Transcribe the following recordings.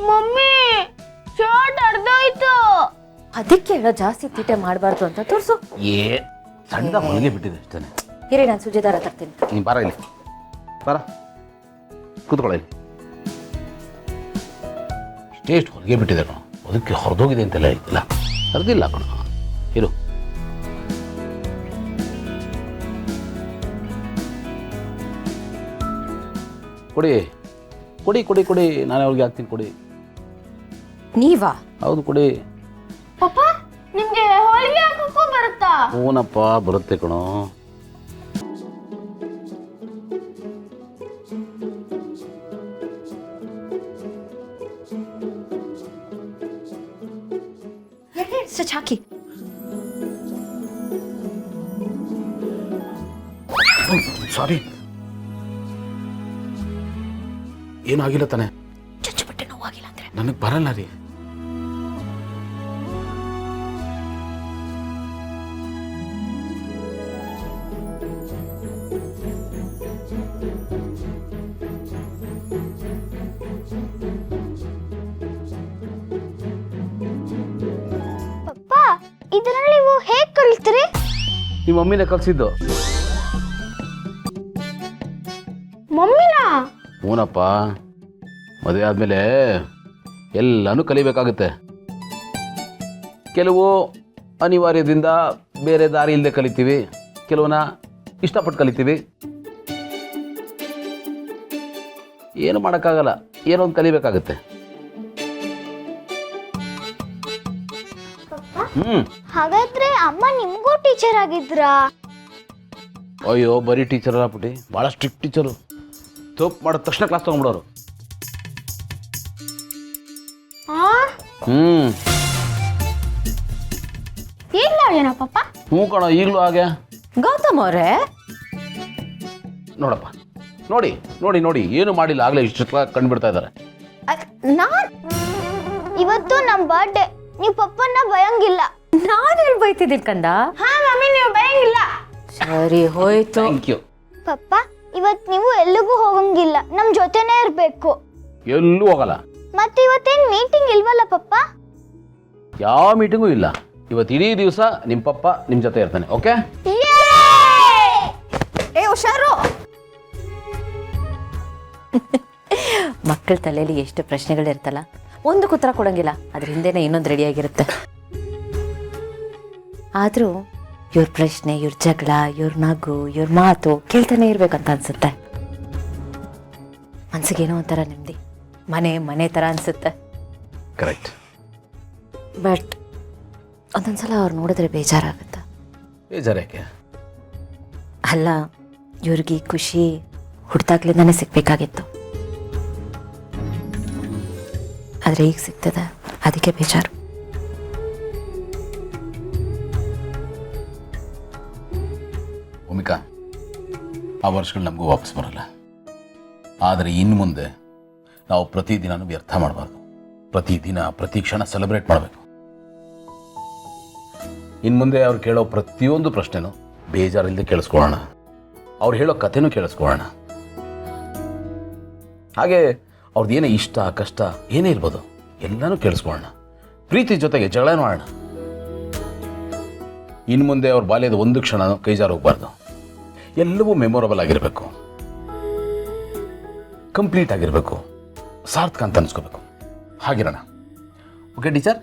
Mummy shirt ಅರ್ಧೋಯ್ತು. ಅದಕ್ಕೆ ಹೇಳೋ ಜಾಸ್ತಿ ತೀಟೆ ಮಾಡಬಾರ್ದು ಅಂತ ತೋರಿಸು. ಸಣ್ಣದಾಗ ಹೊಲಿಗೆ ಬಿಟ್ಟಿದೆ ಅಷ್ಟೇ. ಇರಿ ನಾನು ಸೂಜಿ ದಾರ ತರ್ತೀನಿ. ನೀನು ಬಾರ ಇಲ್ಲಿ, ಬಾರ ಕೂತ್ಕೊಳ್ಳ ಇಲ್ಲಿ. ಎಷ್ಟು ಹೊಲಿಗೆ ಬಿಟ್ಟಿದೆ ಕಣ, ಅದಕ್ಕೆ ಹೊರದೋಗಿದೆ ಅಂತೆಲ್ಲ ಇಲ್ಲ, ಹರಿದಿಲ್ಲ ಕಣ. ಇರು, ಕೊಡಿ ಕೊಡಿ ಕೊಡಿ ಕೊಡಿ, ನಾನೇ ಅವ್ರಿಗೆ ಹಾಕ್ತೀನಿ, ಕೊಡಿ. ನೀವಾ? ಹೌದು, ಕೊಡಿ. ಪಪ್ಪ ನಿಮ್ಗೆ ಹೋಳಿಗೆ ಹಾಕಕ್ಕೂ ಬರುತ್ತಾ? ಹೂನಪ್ಪ, ಬರುತ್ತೆ ಕಣೋ. ಸ್ವಚ್ಛ ಹಾಕಿ. ಸಾರಿ, ಏನಾಗಿಲ್ಲ ತಾನೆ? ಚುಚ್ಚುಬಿಟ್ಟೆ ನೋವಾಗಿಲ್ಲ ಅಂದ್ರೆ ನನಗೆ ಬರಲ್ಲ ರೀ. ಪಪ್ಪ ಇದನ್ನ ನೀವು ಹೇಗ್ ಕಲಿತ್ರಿ? ನಿಮ್ಮ ಮಮ್ಮಿನೇ ಕಲಿಸಿದ್ದು. ಮಮ್ಮಿನಾ? ಹೂನಪ್ಪ, ಮದುವೆ ಆದಮೇಲೆ ಎಲ್ಲನೂ ಕಲಿಬೇಕಾಗುತ್ತೆ. ಕೆಲವು ಅನಿವಾರ್ಯದಿಂದ ಬೇರೆ ದಾರಿ ಇಲ್ಲದೆ ಕಲಿತೀವಿ, ಕೆಲವನ್ನ ಇಷ್ಟಪಟ್ಟು ಕಲಿತೀವಿ. ಏನು ಮಾಡೋಕ್ಕಾಗಲ್ಲ, ಏನೋ ಒಂದು ಕಲಿಬೇಕಾಗುತ್ತೆ. ಹಾಗಾದ್ರೆ ಅಮ್ಮ ನಿಮ್ಗೂ ಟೀಚರ್ ಆಗಿದ್ರಾ? ಅಯ್ಯೋ, ಬರೀ ಟೀಚರ್ ಅಲ್ಲ ಪುಟಿ, ಭಾಳ ಸ್ಟ್ರಿಕ್ಟ್ ಟೀಚರು. ತಪ್ಪು ಮಾಡಿದ ತಕ್ಷಣ ಕ್ಲಾಸ್ ತೊಗೊಂಡ್ಬಿಡೋರು. ಈಗ್ಲೂ ಏನೋ ಪಪ್ಪ? ಹ್ಞೂ ಕಣ, ಈಗಲೂ ಹಾಗೆ. ಗೌತಮ್ ಅವರೇ ನೋಡಪ್ಪ, ನೋಡಿ ನೋಡಿ ನೋಡಿ, ಏನು ಮಾಡಿಲ್ಲ, ಆಗಲೇ ಇಷ್ಟು ಕಂಡುಬಿಡ್ತಾ ಇದ್ದಾರೆ. ನಾನ್ ಇವತ್ತು ನಮ್ ಬರ್ಡೇ, ನೀವು ಪಪ್ಪನ್ನ ಬಯಂಗಿಲ್ಲ. ನಾನು ಹೇಳಿ ಬೈತಿದ್ದೀನಿ ಕಂದ. ಹಾ ಮಮ್ಮಿ, ನೀವು ಬಯಂಗಿಲ್ಲ. ಸರಿ ಹೋಯ್ತು. Thank you. ಪಪ್ಪ ಇವತ್ ನೀವು ಎಲ್ಲಿಗೂ ಹೋಗಂಗಿಲ್ಲ, ನಮ್ ಜೊತೆನೇ ಇರ್ಬೇಕು. ಎಲ್ಲೂ ಹೋಗಲ್ಲ. ಮತ್ತೆ ಇವತ್ತೇನ್ ಮೀಟಿಂಗ್ ಇಲ್ವಲ್ಲ ಪಪ್ಪ? ಯಾವ ಮೀಟಿಂಗೂ ಇಲ್ಲ. ಇವತ್ತು ಇಡೀ ದಿವಸ ನಿಮ್ಮ ಪಪ್ಪ ನಿಮ್ಮ ಜೊತೆ ಇರ್ತಾನೆ. ಓಕೆ? ಏ ಹುಷಾರು. ಮಕ್ಕಳ ತಲೆಯಲ್ಲಿ ಎಷ್ಟು ಪ್ರಶ್ನೆಗಳಿರ್ತಲ್ಲ, ಒಂದಕ್ಕೆ ಉತ್ತರ ಕೊಡಂಗಿಲ್ಲ, ಅದ್ರ ಹಿಂದೆನೇ ಇನ್ನೊಂದು ರೆಡಿಯಾಗಿರುತ್ತೆ. ಆದರೂ ಇವ್ರ ಪ್ರಶ್ನೆ, ಇವ್ರ ಜಗಳ, ಇವ್ರ ನಗು, ಇವ್ರ ಮಾತು ಕೇಳ್ತಾನೆ ಇರ್ಬೇಕಂತ ಅನ್ಸುತ್ತೆ. ಮನ್ಸಿಗೇನೋ ಒಂಥರ ನೆಮ್ಮದಿ, ಮನೆ ಮನೆ ಥರ ಅನ್ಸುತ್ತೆ. ಕರೆಕ್ಟ್. ಬಟ್ ಒಂದೊಂದ್ಸಲ ಅವ್ರು ನೋಡಿದ್ರೆ ಬೇಜಾರಾಗುತ್ತೆ. ಬೇಜಾರ್ಯಾಕೆ? ಅಲ್ಲ, ಇವ್ರಿಗೆ ಖುಷಿ ಹುಡ್ತಾಗ್ಲಿಂದಾನೇ ಸಿಗ್ಬೇಕಾಗಿತ್ತು, ಆದರೆ ಈಗ ಸಿಗ್ತದೆ, ಅದಕ್ಕೆ ಬೇಜಾರು. ಭೂಮಿಕಾ, ಆ ವರ್ಷಗಳು ನಮಗೂ ವಾಪಸ್ ಬರಲ್ಲ. ಆದರೆ ಇನ್ನು ಮುಂದೆ ನಾವು ಪ್ರತಿದಿನನೂ ವ್ಯರ್ಥ ಮಾಡಬಾರ್ದು. ಪ್ರತಿದಿನ ಪ್ರತಿ ಕ್ಷಣ ಸೆಲೆಬ್ರೇಟ್ ಮಾಡಬೇಕು. ಇನ್ನು ಮುಂದೆ ಅವ್ರು ಕೇಳೋ ಪ್ರತಿಯೊಂದು ಪ್ರಶ್ನೆನೂ ಬೇಜಾರಿಲ್ಲದೆ ಕೇಳಿಸ್ಕೊಳ್ಳೋಣ. ಅವ್ರು ಹೇಳೋ ಕಥೆನೂ ಕೇಳಿಸ್ಕೊಳ್ಳೋಣ. ಹಾಗೆ ಅವ್ರದ್ದು ಏನೇ ಇಷ್ಟ ಕಷ್ಟ ಏನೇ ಇರ್ಬೋದು ಎಲ್ಲನೂ ಕೇಳಿಸ್ಕೊಳ್ಳೋಣ. ಪ್ರೀತಿ ಜೊತೆಗೆ ಜಗಳನೂ ಮಾಡೋಣ. ಇನ್ನು ಮುಂದೆ ಅವ್ರ ಬಾಲ್ಯದ ಒಂದು ಕ್ಷಣನೂ ಕೈ ಜಾರಿ ಹೋಗಬಾರ್ದು. ಎಲ್ಲವೂ ಮೆಮೊರಬಲ್ ಆಗಿರಬೇಕು, ಕಂಪ್ಲೀಟ್ ಆಗಿರಬೇಕು, ಸಾರ್ಥಕ ಅಂತ ಅನಿಸ್ಕೋಬೇಕು. ಹಾಗಿರೋಣ. Okay teacher?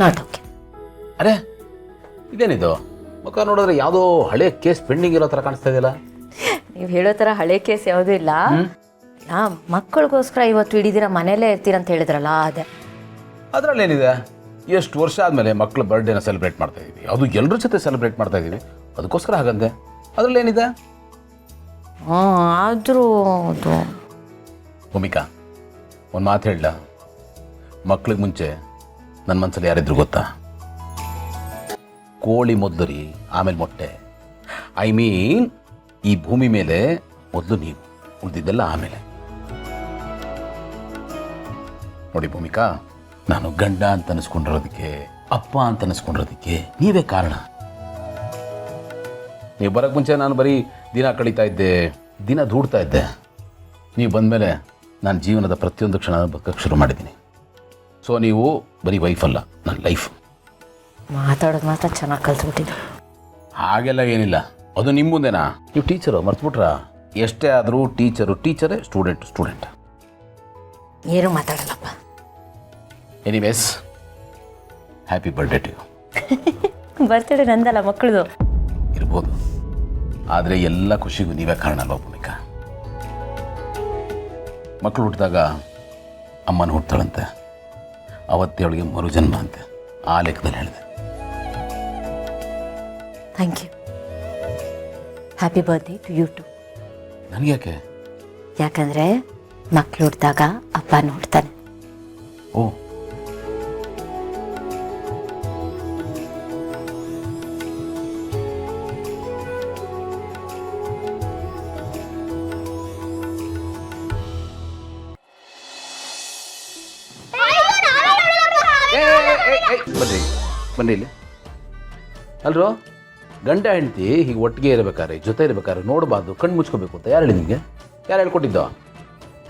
Not okay. ಅರೆ, ಇದೇನಿದು ಮುಖ ನೋಡಿದ್ರೆ ಯಾವುದೋ ಹಳೆ ಕೇಸ್ ಪೆಂಡಿಂಗ್ ಇರೋ ಥರ ಕಾಣಿಸ್ತಾ ಇದೆಯಲ್ಲ? ನೀವು ಹೇಳೋ ಥರ ಹಳೆ ಕೇಸ್ ಯಾವುದೂ ಇಲ್ಲ. ಮಕ್ಕಳಿಗೋಸ್ಕರ ಇವತ್ತು ಇಡೀ ದಿನ ಮನೇಲೇ ಇರ್ತೀರಂತ ಹೇಳಿದ್ರಲ್ಲ, ಅದೇ. ಅದರಲ್ಲೇನಿದೆ? ಎಷ್ಟು ವರ್ಷ ಆದಮೇಲೆ ಮಕ್ಕಳ ಬರ್ಡೇನ ಸೆಲೆಬ್ರೇಟ್ ಮಾಡ್ತಾ ಇದ್ದೀವಿ, ಅದು ಎಲ್ಲರ ಜೊತೆ ಸೆಲೆಬ್ರೇಟ್ ಮಾಡ್ತಾ ಇದ್ದೀವಿ, ಅದಕ್ಕೋಸ್ಕರ ಹಾಗಂದೆ. ಅದರಲ್ಲೇನಿದೆ? ಆದರೂ ಅದು. ಭೂಮಿಕಾ, ಒಂದು ಮಾತು ಹೇಳಲ್ಲ? ಮಕ್ಳಿಗೆ ಮುಂಚೆ ನನ್ನ ಮನಸ್ಸಲ್ಲಿ ಯಾರಿದ್ರು ಗೊತ್ತಾ? ಕೋಳಿ ಮೊದಲು ರೀ, ಆಮೇಲೆ ಮೊಟ್ಟೆ. ಐ ಮೀನ್, ಈ ಭೂಮಿ ಮೇಲೆ ಮೊದಲು ನೀವು, ಉಳಿದಿದ್ದೆಲ್ಲ ಆಮೇಲೆ. ನೋಡಿ ಭೂಮಿಕಾ, ನಾನು ಗಂಡ ಅಂತ ಅನಿಸ್ಕೊಂಡಿರೋದಕ್ಕೆ, ಅಪ್ಪ ಅಂತ ಅನಿಸ್ಕೊಂಡಿರೋದಕ್ಕೆ ನೀವೇ ಕಾರಣ. ನೀವು ಬರೋಕ್ಕೆ ಮುಂಚೆ ನಾನು ಬರೀ ದಿನ ಕಳೀತಾ ಇದ್ದೆ, ದಿನ ದೂಡ್ತಾ ಇದ್ದೆ. ನೀವು ಬಂದಮೇಲೆ ನಾನು ಜೀವನದ ಪ್ರತಿಯೊಂದು ಕ್ಷಣ ಬದುಕಕ್ಕೆ ಶುರು ಮಾಡಿದ್ದೀನಿ. ಸೊ ನೀವು ಬರೀ ವೈಫ್ ಅಲ್ಲ, ನನ್ನ ಲೈಫ್. ಮಾತಾಡೋದು ಮಾತ್ರ ಚೆನ್ನಾಗಿ ಕಲ್ತ್ಬಿಟ್ಟಿದ್ದೆ. ಹಾಗೆಲ್ಲ ಏನಿಲ್ಲ, ಅದು ನಿಮ್ಮ ಮುಂದೆನಾ? ನೀವು ಟೀಚರು ಮರ್ತ್ಬಿಟ್ರಾ? ಎಷ್ಟೇ ಆದರೂ ಟೀಚರೇ, ಸ್ಟೂಡೆಂಟ್. ಏನೂ ಮಾತಾಡಲ್ಲಪ್ಪ. Anyways, happy birthday to you. Birthday ನಂದಲ್ಲ, ಮಕ್ಕಳದು ಇರ್ಬೋದು, ಆದರೆ ಎಲ್ಲ ಖುಷಿಗೂ ನೀವೇ ಕಾರಣ ಅಲ್ವಾ ಭೂಮಿಕಾ? ಮಕ್ಕಳು ಹುಟ್ಟಿದಾಗ ಅಮ್ಮನ ಹುಡ್ತಾಳಂತೆ, ಅವತ್ತೇ ಅವಳಿಗೆ ಮರುಜನ್ಮ ಅಂತೆ. ಆ ಲೆಕ್ಕದಲ್ಲಿ ಹೇಳಿದೆ. Thank you. Happy birthday to you too. ನನಗ್ಯಾಕೆ? ಯಾಕಂದರೆ ಮಕ್ಕಳು ಹುಟ್ಟಿದಾಗ ಅಪ್ಪ ನೋಡ್ತಾನೆ. ಓ, ಬನ್ನಿ ಇಲ್ಲಿ. ಅಲ್ರೋ, ಗಂಡ ಹೆಂಡತಿ ಹೀಗೆ ಒಟ್ಟಿಗೆ ಇರಬೇಕಾದ್ರೆ, ಜೊತೆ ಇರಬೇಕಾದ್ರೆ ನೋಡಬಾರ್ದು, ಕಣ್ಣು ಮುಚ್ಕೋಬೇಕು ಅಂತ ಯಾರು ಹೇಳಿ ನಿಮಗೆ? ಯಾರು ಹೇಳ್ಕೊಟ್ಟಿದ್ದೋ?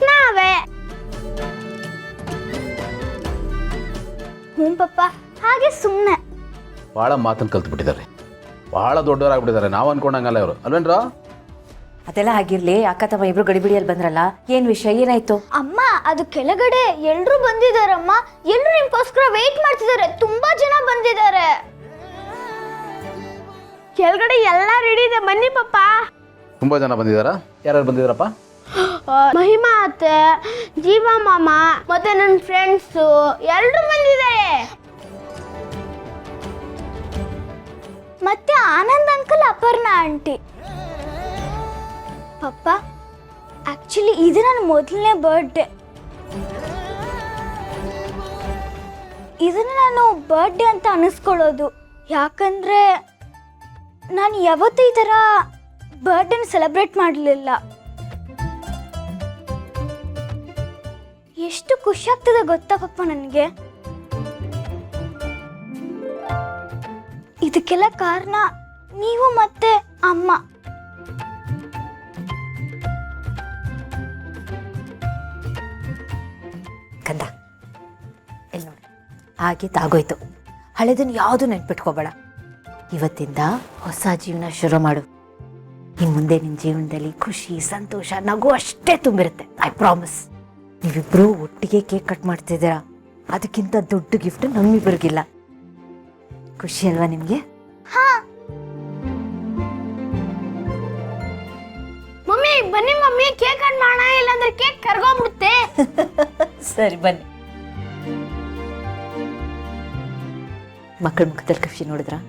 ನಾವೇ. ಹ್ಞೂ ಪಪ್ಪ, ಹಾಗೆ ಸುಮ್ಮನೆ. ಭಾಳ ಮಾತನ್ನು ಕಲ್ತ್ಬಿಟ್ಟಿದ್ದಾರೆ, ಭಾಳ ದೊಡ್ಡವರಾಗ್ಬಿಟ್ಟಿದ್ದಾರೆ. ನಾವು ಅನ್ಕೊಂಡಂಗಲ್ಲ ಇವರು, ಅಲ್ವೇನ್ರ? ಅದೆಲ್ಲ ಆಗಿರ್ಲಿ, ಅಕ್ಕ ತಮ್ಮ ಇಬ್ರು ಗಡಿಬಿಡಿಯಲ್ಲಿ ಬಂದ್ರಲ್ಲ, ಏನ್ ವಿಷಯ, ಏನಾಯ್ತು? ಅಮ್ಮ, ಅದು ಕೆಳಗಡೆ ಎಲ್ರೂ ಬಂದಿದಾರಮ್ಮ. ಎಲ್ರು ನಿಮ್ಗೋಸ್ಕರ ವೇಟ್ ಮಾಡ್ತಿದ್ದಾರೆ. ತುಂಬಾ ಜನ ಬಂದಿದ್ದಾರೆ. ಕೆಳಗಡೆ ಎಲ್ಲ ರೆಡಿ ಇದೆ, ಬನ್ನಿ ಪಪ್ಪ. ತುಂಬ ಜನ ಬಂದಿದ್ದಾರಾ? ಯಾರ್ಯಾರು ಬಂದಿದ್ದಾರಪ್ಪ? ಮಹಿಮಾ ಅತ್ತೆ, ಜೀವಾ ಮಾಮ, ಮತ್ತೆ ನನ್ನ ಫ್ರೆಂಡ್ಸು ಎಲ್ರು ಬಂದಿದ್ದಾರೆ. ಮತ್ತೆ ಆನಂದ್ ಅಂಕಲ್, ಅಪರ್ಣ ಆಂಟಿ. ಪಪ್ಪ, ಆಕ್ಚುಲಿ ಇದು ನನ್ನ ಮೊದಲನೇ ಬರ್ಡೇ. ಇದನ್ನ ನಾನು ಬರ್ಡೇ ಅಂತ ಅನಿಸ್ಕೊಳ್ಳೋದು, ಯಾಕಂದ್ರೆ ನಾನು ಯಾವತ್ತೂ ಈ ಥರ ಬರ್ಡೇನ ಸೆಲೆಬ್ರೇಟ್ ಮಾಡಲಿಲ್ಲ. ಎಷ್ಟು ಖುಷಿ ಆಗ್ತದೆ ಗೊತ್ತಾ ಪಪ್ಪ ನನಗೆ. ಇದಕ್ಕೆಲ್ಲ ಕಾರಣ ನೀವು ಮತ್ತೆ ಅಮ್ಮ. ಕಂದ, ಇಲ್ಲಿ ನೋಡಿ, ಆಗಿದ್ದಾಗೋಯ್ತು. ಹಳೆದನ್ನು ಯಾವುದು ನೆನ್ಪಿಟ್ಕೋಬೇಡ. ಇವತ್ತಿಂದ ಹೊಸ ಜೀವನ ಶುರು ಮಾಡು. ಇನ್ನು ಮುಂದೆ ನಿನ್ನ ಜೀವನದಲ್ಲಿ ಖುಷಿ, ಸಂತೋಷ, ನಗು ಅಷ್ಟೇ ತುಂಬಿರುತ್ತೆ. I promise. ನೀವಿಬ್ರು ಒಟ್ಟಿಗೆ ಕೇಕ್ ಕಟ್ ಮಾಡ್ತಿದ್ದೀರಾ, ಅದಕ್ಕಿಂತ ದೊಡ್ಡ ಗಿಫ್ಟ್ ನಮ್ಮಿಬ್ಬರಿಗಿಲ್ಲ. ಖುಷಿ ಅಲ್ವಾ ನಿಮಗೆ? ಮಮ್ಮಿ ಬನ್ನಿ ಮಮ್ಮಿ, ಕೇಕ್ ಕಟ್ ಮಾಡೋಣ, ಇಲ್ಲಾಂದ್ರೆ ಕೇಕ್ ಕರ್ಗೋಗ್ಬಿಡುತ್ತೆ. ಸರಿ ಬನ್ನಿ. ಮಕ್ಕಳ ಮುಖದಲ್ಲಿ ಖುಷಿ ನೋಡಿದ್ರಾ?